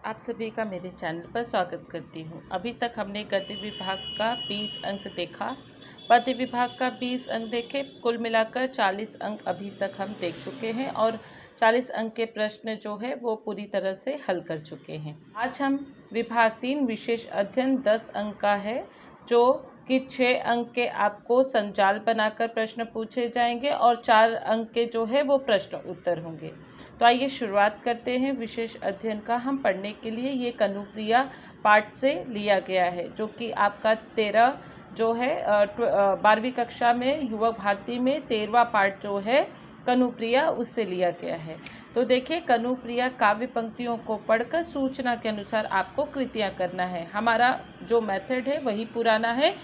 आप सभी का मेरे चैनल पर स्वागत करती हूँ। अभी तक हमने गद्य विभाग का 20 अंक देखा, पद्य विभाग का 20 अंक देखे, कुल मिलाकर 40 अंक अभी तक हम देख चुके हैं और 40 अंक के प्रश्न जो है वो पूरी तरह से हल कर चुके हैं। आज हम विभाग 3 विशेष अध्ययन 10 अंक का है, जो कि 6 अंक के आपको संजाल बनाकर प्रश्न पूछे जाएंगे और 4 अंक के जो है वो प्रश्न उत्तर होंगे। तो आइए शुरुआत करते हैं विशेष अध्ययन का। हम पढ़ने के लिए ये कनुप्रिया पाठ से लिया गया है, जो कि आपका 13 जो है 12वीं कक्षा में युवक भारती में 13वां पाठ जो है कनुप्रिया उससे लिया गया है। तो देखिए, कनुप्रिया काव्य पंक्तियों को पढ़कर सूचना के अनुसार आपको कृतियाँ करना है। हमारा जो मेथड है वही पुराना है।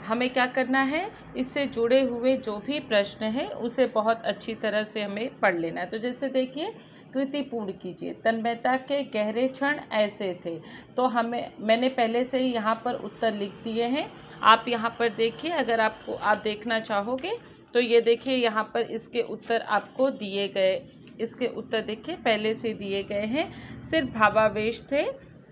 हमें क्या करना है, इससे जुड़े हुए जो भी प्रश्न है उसे बहुत अच्छी तरह से हमें पढ़ लेना है। तो जैसे देखिए, कृति पूर्ण कीजिए। तन्मयता के गहरे क्षण ऐसे थे। तो मैंने पहले से ही यहाँ पर उत्तर लिख दिए हैं। आप यहाँ पर देखिए, अगर आप देखना चाहोगे तो ये देखिए, यहाँ पर इसके उत्तर आपको दिए गए। इसके उत्तर देखिए पहले से दिए गए हैं। सिर्फ भावावेश थे,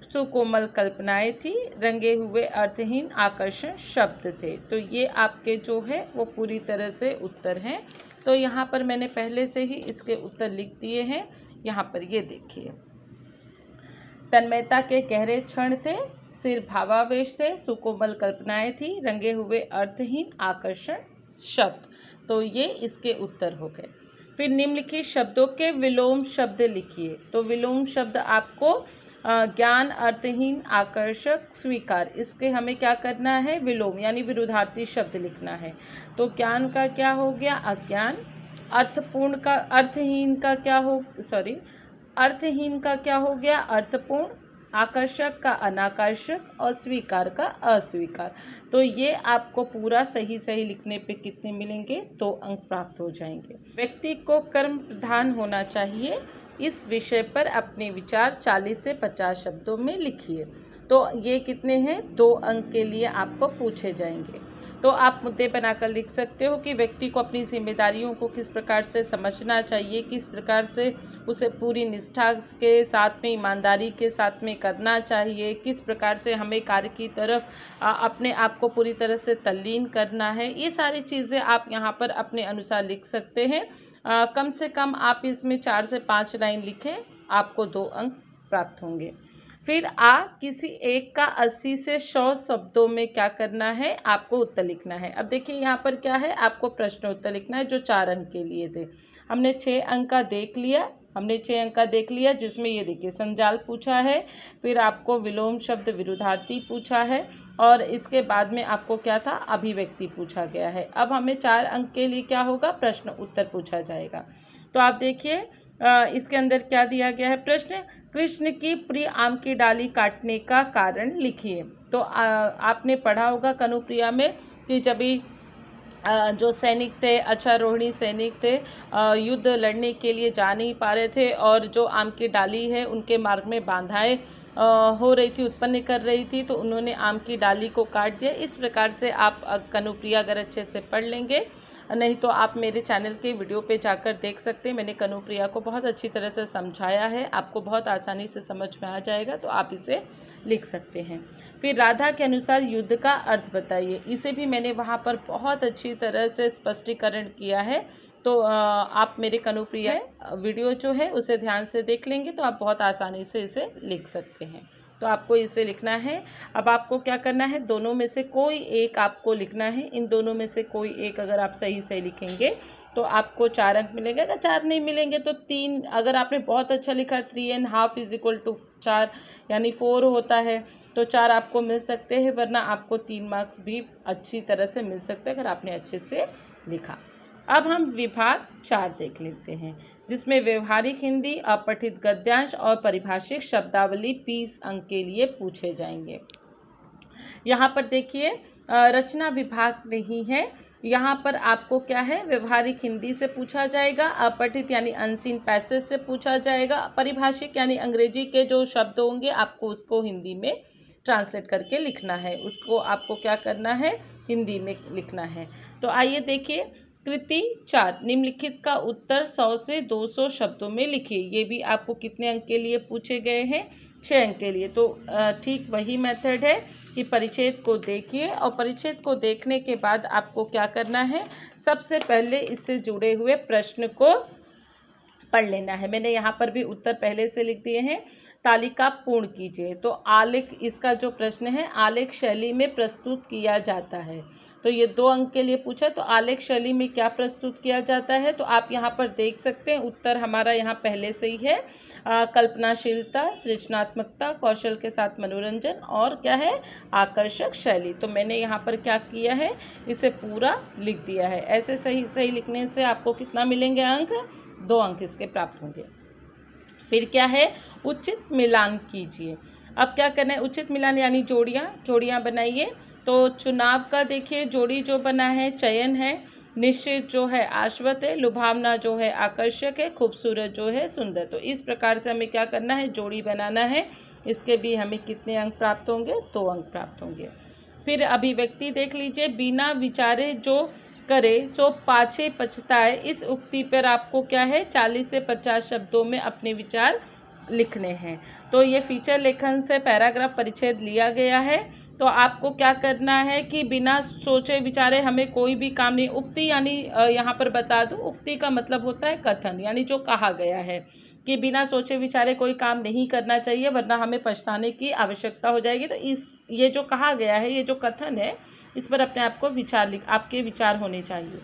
सुकोमल कल्पनाएं थी, रंगे हुए अर्थहीन आकर्षण शब्द थे। तो ये आपके जो है वो पूरी तरह से उत्तर हैं। तो यहाँ पर मैंने पहले से ही इसके उत्तर लिख दिए हैं। यहाँ पर ये देखिए, तन्मयता के गहरे क्षण थे, सिर भावावेश थे, सुकोमल कल्पनाएं थी, रंगे हुए अर्थहीन आकर्षण शब्द। तो ये इसके उत्तर हो गए। फिर निम्नलिखित शब्दों के विलोम शब्द लिखिए। तो विलोम शब्द आपको ज्ञान, अर्थहीन, आकर्षक, स्वीकार, इसके हमें क्या करना है, विलोम यानी विरुद्धार्थी शब्द लिखना है। तो ज्ञान का क्या हो गया, अज्ञान। अर्थपूर्ण का अर्थहीन का क्या हो अर्थहीन का क्या हो गया, अर्थपूर्ण। आकर्षक का अनाकर्षक और स्वीकार का अस्वीकार। तो ये आपको पूरा सही सही लिखने पे कितने मिलेंगे, 2 अंक प्राप्त हो जाएंगे। व्यक्ति को कर्म प्रधान होना चाहिए, इस विषय पर अपने विचार 40 से 50 शब्दों में लिखिए। तो ये कितने हैं, 2 अंक के लिए आपको पूछे जाएंगे। तो आप मुद्दे बनाकर लिख सकते हो कि व्यक्ति को अपनी जिम्मेदारियों को किस प्रकार से समझना चाहिए, किस प्रकार से उसे पूरी निष्ठा के साथ में, ईमानदारी के साथ में करना चाहिए, किस प्रकार से हमें कार्य की तरफ अपने आप को पूरी तरह से तल्लीन करना है। ये सारी चीज़ें आप यहाँ पर अपने अनुसार लिख सकते हैं। कम से कम आप इसमें 4 से 5 लाइन लिखें, आपको 2 अंक प्राप्त होंगे। फिर किसी एक का 80 से 100 शब्दों में क्या करना है, आपको उत्तर लिखना है। अब देखिए यहाँ पर क्या है, आपको प्रश्न उत्तर लिखना है जो 4 अंक के लिए थे। हमने 6 अंक का देख लिया, जिसमें ये देखिए संजाल पूछा है, फिर आपको विलोम शब्द विरुद्धार्थी पूछा है और इसके बाद में आपको क्या था, अभिव्यक्ति पूछा गया है। अब हमें 4 अंक के लिए क्या होगा, प्रश्न उत्तर पूछा जाएगा। तो आप देखिए इसके अंदर क्या दिया गया है प्रश्न, कृष्ण की प्रिय आम की डाली काटने का कारण लिखिए। तो आपने पढ़ा होगा कनुप्रिया में कि जब भी जो सैनिक थे, अश्वारोहिणी सैनिक थे, युद्ध लड़ने के लिए जा नहीं पा रहे थे और जो आम की डाली है उनके मार्ग में बाधाएं हो रही थी, उत्पन्न कर रही थी, तो उन्होंने आम की डाली को काट दिया। इस प्रकार से आप कनुप्रिया अगर अच्छे से पढ़ लेंगे, नहीं तो आप मेरे चैनल के वीडियो पे जाकर देख सकते हैं। मैंने कनुप्रिया को बहुत अच्छी तरह से समझाया है, आपको बहुत आसानी से समझ में आ जाएगा, तो आप इसे लिख सकते हैं। फिर राधा के अनुसार युद्ध का अर्थ बताइए, इसे भी मैंने वहाँ पर बहुत अच्छी तरह से स्पष्टीकरण किया है। तो आप मेरे कनुप्रिया वीडियो जो है उसे ध्यान से देख लेंगे तो आप बहुत आसानी से इसे लिख सकते हैं। तो आपको इसे लिखना है। अब आपको क्या करना है, दोनों में से कोई एक आपको लिखना है। इन दोनों में से कोई एक अगर आप सही सही लिखेंगे तो आपको 4 अंक मिलेंगे। अगर 4 नहीं मिलेंगे तो 3, अगर आपने बहुत अच्छा लिखा 3.5 = 4 यानी 4 होता है, तो 4 आपको मिल सकते हैं, वरना आपको 3 मार्क्स भी अच्छी तरह से मिल सकते हैं अगर आपने अच्छे से लिखा। अब हम विभाग 4 देख लेते हैं, जिसमें व्यवहारिक हिंदी, अपठित गद्यांश और परिभाषिक शब्दावली 20 अंक के लिए पूछे जाएंगे। यहाँ पर देखिए रचना विभाग नहीं है, यहाँ पर आपको क्या है, व्यवहारिक हिंदी से पूछा जाएगा, अपठित यानी अनसीन पैसेज से पूछा जाएगा, परिभाषिक यानी अंग्रेजी के जो शब्द होंगे आपको उसको हिंदी में ट्रांसलेट करके लिखना है, उसको आपको क्या करना है, हिंदी में लिखना है। तो आइए देखिए, कृति 4, निम्नलिखित का उत्तर 100 से 200 शब्दों में लिखिए। ये भी आपको कितने अंक के लिए पूछे गए हैं, 6 अंक के लिए। तो ठीक वही मेथड है कि परिच्छेद को देखिए और परिच्छेद को देखने के बाद आपको क्या करना है, सबसे पहले इससे जुड़े हुए प्रश्न को पढ़ लेना है। मैंने यहाँ पर भी उत्तर पहले से लिख दिए हैं। तालिका पूर्ण कीजिए। तो आलेख, इसका जो प्रश्न है आलेख शैली में प्रस्तुत किया जाता है। तो ये 2 अंक के लिए पूछा, तो आलेख शैली में क्या प्रस्तुत किया जाता है, तो आप यहाँ पर देख सकते हैं उत्तर हमारा यहाँ पहले से ही है। कल्पनाशीलता, सृजनात्मकता, कौशल के साथ मनोरंजन और क्या है, आकर्षक शैली। तो मैंने यहाँ पर क्या किया है, इसे पूरा लिख दिया है। ऐसे सही सही लिखने से आपको कितना मिलेंगे अंक, 2 अंक इसके प्राप्त होंगे। फिर क्या है, उचित मिलान कीजिए। अब क्या करना है, उचित मिलान यानी जोड़ियाँ बनाइए। तो चुनाव का देखिए, जोड़ी जो बना है चयन है, निश्चित जो है आश्वत है, लुभावना जो है आकर्षक है, खूबसूरत जो है सुंदर। तो इस प्रकार से हमें क्या करना है, जोड़ी बनाना है। इसके भी हमें कितने अंक प्राप्त होंगे, 2 अंक प्राप्त होंगे। फिर अभिव्यक्ति देख लीजिए, बिना विचारे जो करे सो पाछे पछताए। इस उक्ति पर आपको क्या है, 40 से 50 शब्दों में अपने विचार लिखने हैं। तो ये फीचर लेखन से पैराग्राफ परिच्छेद लिया गया है। तो आपको क्या करना है कि बिना सोचे विचारे हमें कोई भी काम नहीं, उक्ति यानी यहाँ पर बता दूं, उक्ति का मतलब होता है कथन, यानी जो कहा गया है कि बिना सोचे विचारे कोई काम नहीं करना चाहिए वरना हमें पछताने की आवश्यकता हो जाएगी। तो ये जो कहा गया है, ये जो कथन है, इस पर अपने आप को आपके विचार होने चाहिए।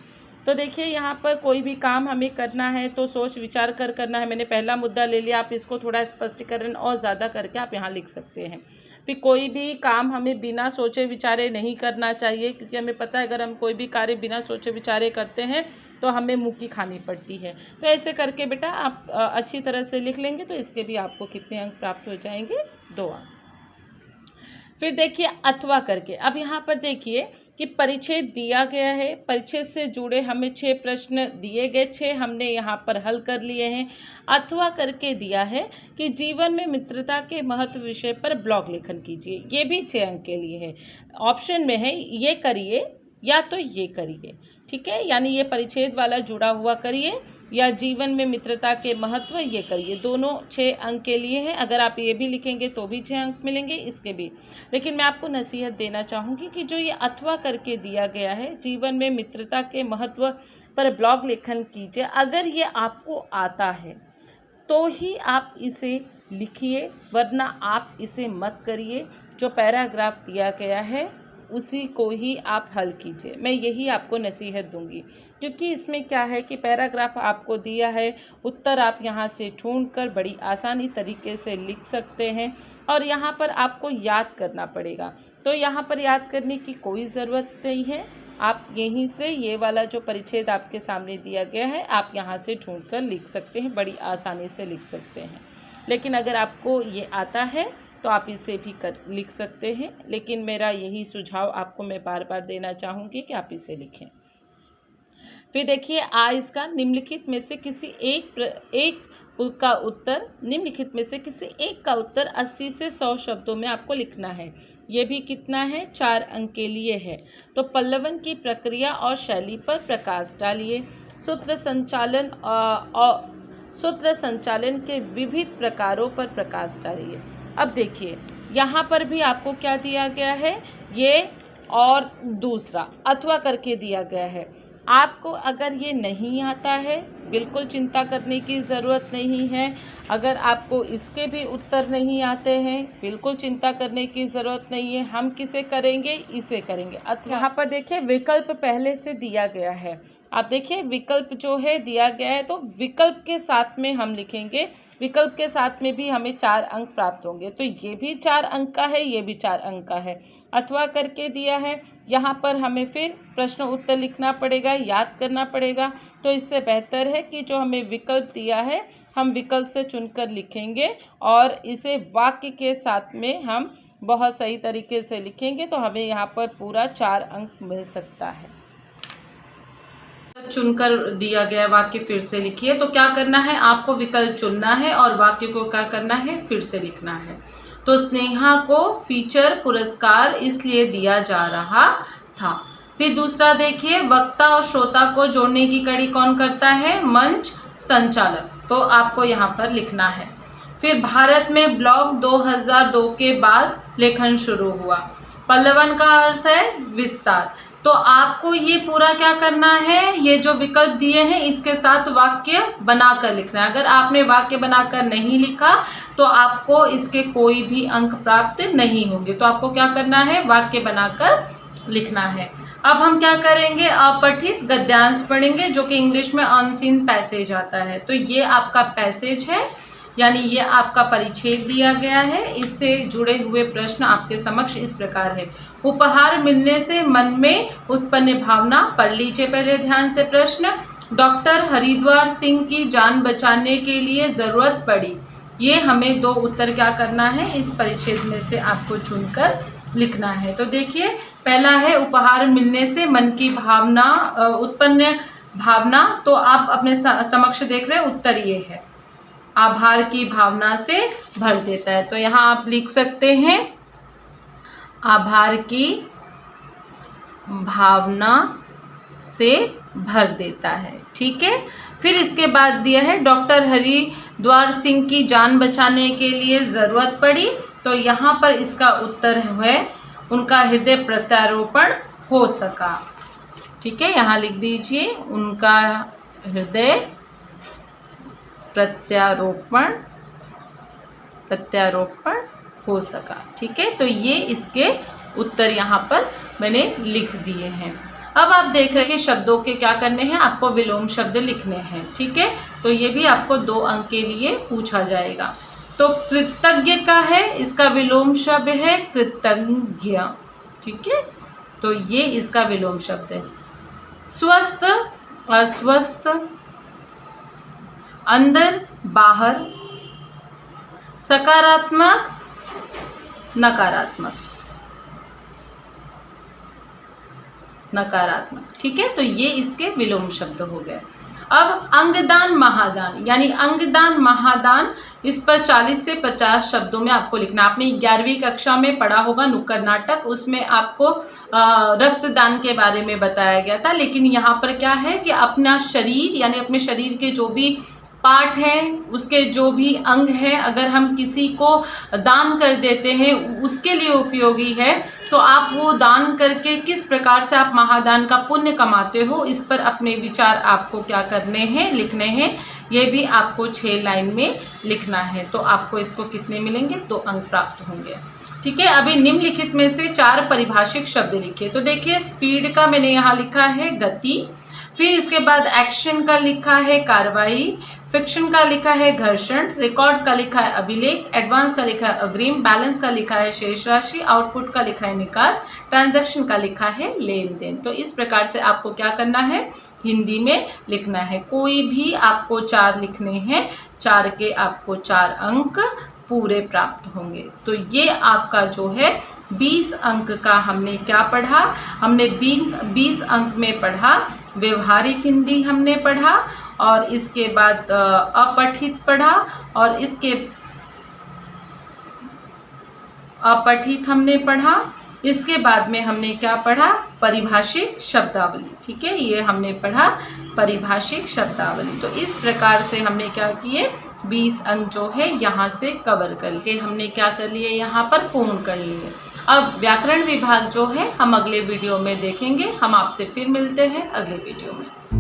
तो देखिए यहाँ पर कोई भी काम हमें करना है तो सोच विचार कर करना है। मैंने पहला मुद्दा ले लिया, आप इसको थोड़ा स्पष्टीकरण और ज़्यादा करके आप यहाँ लिख सकते हैं। फिर कोई भी काम हमें बिना सोचे विचारे नहीं करना चाहिए, क्योंकि हमें पता है अगर हम कोई भी कार्य बिना सोचे विचारे करते हैं तो हमें मुँह की खानी पड़ती है। तो ऐसे करके बेटा आप अच्छी तरह से लिख लेंगे तो इसके भी आपको कितने अंक प्राप्त हो जाएंगे, 2 अंक। फिर देखिए अथवा करके, अब यहाँ पर देखिए कि परिच्छेद दिया गया है, परिच्छेद से जुड़े हमें 6 प्रश्न दिए गए, 6 हमने यहाँ पर हल कर लिए हैं। अथवा करके दिया है कि जीवन में मित्रता के महत्व विषय पर ब्लॉग लेखन कीजिए। ये भी 6 अंक के लिए है। ऑप्शन में है ये करिए या तो ये करिए, ठीक है, यानी ये परिच्छेद वाला जुड़ा हुआ करिए या जीवन में मित्रता के महत्व ये करिए। दोनों 6 अंक के लिए हैं। अगर आप ये भी लिखेंगे तो भी 6 अंक मिलेंगे, इसके भी। लेकिन मैं आपको नसीहत देना चाहूँगी कि जो ये अथवा करके दिया गया है, जीवन में मित्रता के महत्व पर ब्लॉग लेखन कीजिए, अगर ये आपको आता है तो ही आप इसे लिखिए, वरना आप इसे मत करिए। जो पैराग्राफ दिया गया है उसी को ही आप हल कीजिए। मैं यही आपको नसीहत दूंगी, क्योंकि इसमें क्या है कि पैराग्राफ आपको दिया है, उत्तर आप यहाँ से ढूंढकर बड़ी आसानी तरीके से लिख सकते हैं और यहाँ पर आपको याद करना पड़ेगा। तो यहाँ पर याद करने की कोई ज़रूरत नहीं है, आप यहीं से ये वाला जो परिच्छेद आपके सामने दिया गया है आप यहाँ से ढूंढकर लिख सकते हैं, बड़ी आसानी से लिख सकते हैं। लेकिन अगर आपको ये आता है तो आप इसे भी लिख सकते हैं, लेकिन मेरा यही सुझाव आपको मैं बार बार देना चाहूँगी कि आप इसे लिखें। फिर देखिए इसका निम्नलिखित में से किसी एक का उत्तर, निम्नलिखित में से किसी एक का उत्तर 80 से 100 शब्दों में आपको लिखना है। ये भी कितना है, 4 अंक के लिए है। तो पल्लवन की प्रक्रिया और शैली पर प्रकाश डालिए। सूत्र संचालन के विविध प्रकारों पर प्रकाश डालिए। अब देखिए यहाँ पर भी आपको क्या दिया गया है, ये और दूसरा अथवा करके दिया गया है। आपको अगर ये नहीं आता है बिल्कुल चिंता करने की ज़रूरत नहीं है। अगर आपको इसके भी उत्तर नहीं आते हैं बिल्कुल चिंता करने की ज़रूरत नहीं है। हम किसे करेंगे, इसे करेंगे। अथवा यहाँ पर देखिए विकल्प पहले से दिया गया है। आप देखिए विकल्प जो है दिया गया है, तो विकल्प के साथ में हम लिखेंगे, विकल्प के साथ में भी हमें 4 अंक प्राप्त होंगे। तो ये भी 4 अंक का है, ये भी 4 अंक का है। अथवा करके दिया है, यहाँ पर हमें फिर प्रश्न उत्तर लिखना पड़ेगा, याद करना पड़ेगा। तो इससे बेहतर है कि जो हमें विकल्प दिया है हम विकल्प से चुनकर लिखेंगे और इसे वाक्य के साथ में हम बहुत सही तरीके से लिखेंगे, तो हमें यहाँ पर पूरा 4 अंक मिल सकता है। चुनकर दिया गया वाक्य फिर से लिखिए। तो क्या करना है, आपको विकल्प चुनना है और वाक्य को क्या करना है, फिर से लिखना है। तो स्नेहा को फीचर पुरस्कार इसलिए दिया जा रहा था। फिर दूसरा देखिए, वक्ता और श्रोता को जोड़ने की कड़ी कौन करता है, मंच संचालक। तो आपको यहाँ पर लिखना है। फिर भारत में ब्लॉक 2002 के बाद लेखन शुरू हुआ। पल्लवन का अर्थ है विस्तार। तो आपको ये पूरा क्या करना है, ये जो विकल्प दिए हैं इसके साथ वाक्य बनाकर लिखना है। अगर आपने वाक्य बनाकर नहीं लिखा तो आपको इसके कोई भी अंक प्राप्त नहीं होंगे। तो आपको क्या करना है, वाक्य बनाकर लिखना है। अब हम क्या करेंगे, अपठित गद्यांश पढ़ेंगे जो कि इंग्लिश में अनसीन पैसेज आता है। तो ये आपका पैसेज है, यानी ये आपका परिच्छेद दिया गया है। इससे जुड़े हुए प्रश्न आपके समक्ष इस प्रकार है। उपहार मिलने से मन में उत्पन्न भावना, पढ़ लीजिए पहले ध्यान से प्रश्न। डॉक्टर हरिद्वार सिंह की जान बचाने के लिए जरूरत पड़ी। ये हमें दो उत्तर क्या करना है, इस परिच्छेद में से आपको चुनकर लिखना है। तो देखिए, पहला है उपहार मिलने से मन की भावना, उत्पन्न भावना। तो आप अपने समक्ष देख रहे हैं, उत्तर ये है, आभार की भावना से भर देता है। तो यहाँ आप लिख सकते हैं आभार की भावना से भर देता है। ठीक है। फिर इसके बाद दिया है डॉक्टर हरिद्वार सिंह की जान बचाने के लिए ज़रूरत पड़ी। तो यहाँ पर इसका उत्तर है उनका हृदय प्रत्यारोपण हो सका। ठीक है, यहाँ लिख दीजिए उनका हृदय प्रत्यारोपण हो सका। ठीक है, तो ये इसके उत्तर यहाँ पर मैंने लिख दिए हैं। अब आप देख रहे हैं शब्दों के क्या करने हैं, आपको विलोम शब्द लिखने हैं। ठीक है, तो ये भी आपको 2 अंक के लिए पूछा जाएगा। तो कृतज्ञ का है, इसका विलोम शब्द है कृतज्ञ। ठीक है, तो ये इसका विलोम शब्द है। स्वस्थ, अस्वस्थ, अंदर, बाहर, सकारात्मक, नकारात्मक, नकारात्मक। ठीक है, तो ये इसके विलोम शब्द हो गए। अब अंगदान महादान, यानी अंगदान महादान, इस पर 40 से 50 शब्दों में आपको लिखना। आपने 11वीं कक्षा में पढ़ा होगा नुक्कड़ नाटक, उसमें आपको रक्तदान के बारे में बताया गया था। लेकिन यहाँ पर क्या है कि अपना शरीर, यानी अपने शरीर के जो भी पार्ट हैं, उसके जो भी अंग हैं, अगर हम किसी को दान कर देते हैं उसके लिए उपयोगी है। तो आप वो दान करके किस प्रकार से आप महादान का पुण्य कमाते हो, इस पर अपने विचार आपको क्या करने हैं, लिखने हैं। ये भी आपको 6 लाइन में लिखना है। तो आपको इसको कितने मिलेंगे, 2 अंक प्राप्त होंगे। ठीक है, अभी निम्नलिखित में से 4 परिभाषिक शब्द लिखिए। तो देखिए, स्पीड का मैंने यहाँ लिखा है गति, फिर इसके बाद एक्शन का लिखा है कार्रवाई, फिक्शन का लिखा है घर्षण, रिकॉर्ड का लिखा है अभिलेख, एडवांस का लिखा है अग्रिम, बैलेंस का लिखा है शेष राशि, आउटपुट का लिखा है निकास, ट्रांजैक्शन का लिखा है लेन देन। तो इस प्रकार से आपको क्या करना है, हिंदी में लिखना है। कोई भी आपको 4 लिखने हैं, 4 के आपको 4 अंक पूरे प्राप्त होंगे। तो ये आपका जो है 20 अंक का हमने क्या पढ़ा, हमने 20 अंक में पढ़ा व्यवहारिक हिंदी हमने पढ़ा, और इसके बाद अपठित पढ़ा, और इसके अपठित हमने पढ़ा। इसके बाद में हमने क्या पढ़ा, परिभाषिक शब्दावली। ठीक है, ये हमने पढ़ा परिभाषिक शब्दावली। तो इस प्रकार से हमने क्या किए, 20 अंक जो है यहाँ से कवर करके हमने क्या कर लिए, यहाँ पर पूर्ण कर लिए। अब व्याकरण विभाग जो है हम अगले वीडियो में देखेंगे। हम आपसे फिर मिलते हैं अगले वीडियो में।